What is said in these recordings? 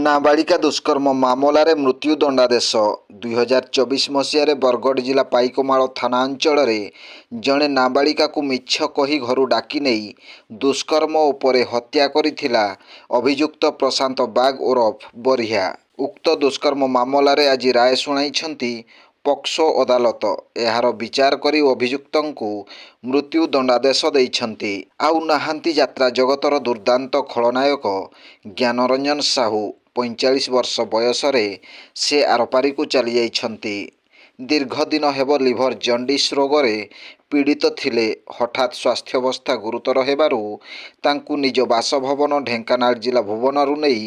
ନାବାଳିକା ଦୁଷ୍କର୍ମ ମାମଲାରେ ମୃତ୍ୟୁଦଣ୍ଡାଦେଶ 2024 ମସିହାରେ ବରଗଡ଼ ଜିଲ୍ଲା ପାଇକମାଳ ଥାନା ଅଞ୍ଚଳରେ ଜଣେ ନାବାଳିକାକୁ ମିଛ କହି ଘରୁ ଡାକି ନେଇ ଦୁଷ୍କର୍ମ ଉପରେ ହତ୍ୟା କରିଥିଲା ଅଭିଯୁକ୍ତ ପ୍ରଶାନ୍ତ ବାଗ ଓରଫ ବରିହା। ଉକ୍ତ ଦୁଷ୍କର୍ମ ମାମଲାରେ ଆଜି ରାୟ ଶୁଣାଇଛନ୍ତି ପକ୍ସୋ ଅଦାଲତ। ଏହାର ବିଚାର କରି ଅଭିଯୁକ୍ତଙ୍କୁ ମୃତ୍ୟୁଦଣ୍ଡାଦେଶ ଦେଇଛନ୍ତି। ଆଉ ନାହାନ୍ତି ଯାତ୍ରା ଜଗତର ଦୁର୍ଦ୍ଦାନ୍ତ ଖଳନାୟକ ଜ୍ଞାନରଞ୍ଜନ ସାହୁ। 45 ବର୍ଷ ବୟସରେ ସେ ଆରପାରିକୁ ଚାଲିଯାଇଛନ୍ତି। ଦୀର୍ଘ ଦିନ ହେବ ଲିଭର ଜଣ୍ଡିସ୍ ରୋଗରେ ପୀଡ଼ିତ ଥିଲେ। ହଠାତ୍ ସ୍ୱାସ୍ଥ୍ୟାବସ୍ଥା ଗୁରୁତର ହେବାରୁ ତାଙ୍କୁ ନିଜ ବାସଭବନ ଢେଙ୍କାନାଳ ଜିଲ୍ଲା ଭୁବନରୁ ନେଇ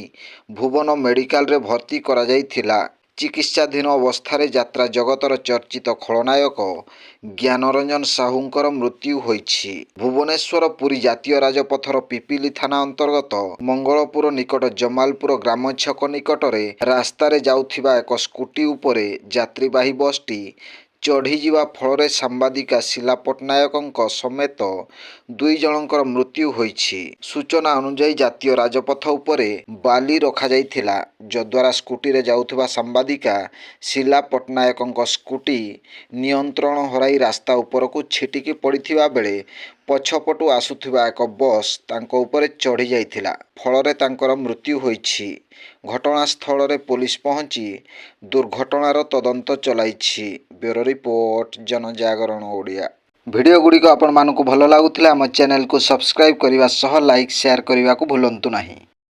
ଭୁବନ ମେଡିକାଲରେ ଭର୍ତ୍ତି କରାଯାଇଥିଲା। ଚିକିତ୍ସାଧୀନ ଅବସ୍ଥାରେ ଯାତ୍ରା ଜଗତର ଚର୍ଚ୍ଚିତ ଖଳନାୟକ ଜ୍ଞାନରଞ୍ଜନ ସାହୁଙ୍କର ମୃତ୍ୟୁ ହୋଇଛି। ଭୁବନେଶ୍ୱର ପୁରୀ ଜାତୀୟ ରାଜପଥର ପିପିଲି ଥାନା ଅନ୍ତର୍ଗତ ମଙ୍ଗଳପୁର ନିକଟ ଜମାଲପୁର ଗ୍ରାମ ଛକ ନିକଟରେ ରାସ୍ତାରେ ଯାଉଥିବା ଏକ ସ୍କୁଟି ଉପରେ ଯାତ୍ରୀବାହୀ ବସ୍ଟି ଚଢ଼ିଯିବା ଫଳରେ ସାମ୍ବାଦିକା ଶିଲା ପଟ୍ଟନାୟକଙ୍କ ସମେତ 2 ଜଣଙ୍କର ମୃତ୍ୟୁ ହୋଇଛି। ସୂଚନା ଅନୁଯାୟୀ ଜାତୀୟ ରାଜପଥ ଉପରେ ବାଲି ରଖାଯାଇଥିଲା, ଯଦ୍ୱାରା ସ୍କୁଟିରେ ଯାଉଥିବା ସାମ୍ବାଦିକା ଶିଲା ପଟ୍ଟନାୟକଙ୍କ ସ୍କୁଟି ନିୟନ୍ତ୍ରଣ ହରାଇ ରାସ୍ତା ଉପରକୁ ଛିଟିକି ପଡ଼ିଥିବା ବେଳେ ପଛପଟୁ ଆସୁଥିବା ଏକ ବସ୍ ତାଙ୍କ ଉପରେ ଚଢ଼ି ଯାଇଥିଲା, ଫଳରେ ତାଙ୍କର ମୃତ୍ୟୁ ହୋଇଛି। ଘଟଣାସ୍ଥଳରେ ପୋଲିସ ପହଞ୍ଚି ଦୁର୍ଘଟଣାର ତଦନ୍ତ ଚଳାଇଛି। Bureau report, Janajagaran Odia. Video ଗୁଡ଼ିକ ଆପଣମାନଙ୍କୁ ଭଲ ଲାଗୁଥିଲେ ଆମ ଚ୍ୟାନେଲକୁ ସବସ୍କ୍ରାଇବ୍ କରିବା ସହ ଲାଇକ୍ ସେୟାର କରିବାକୁ ଭୁଲନ୍ତୁ ନାହିଁ।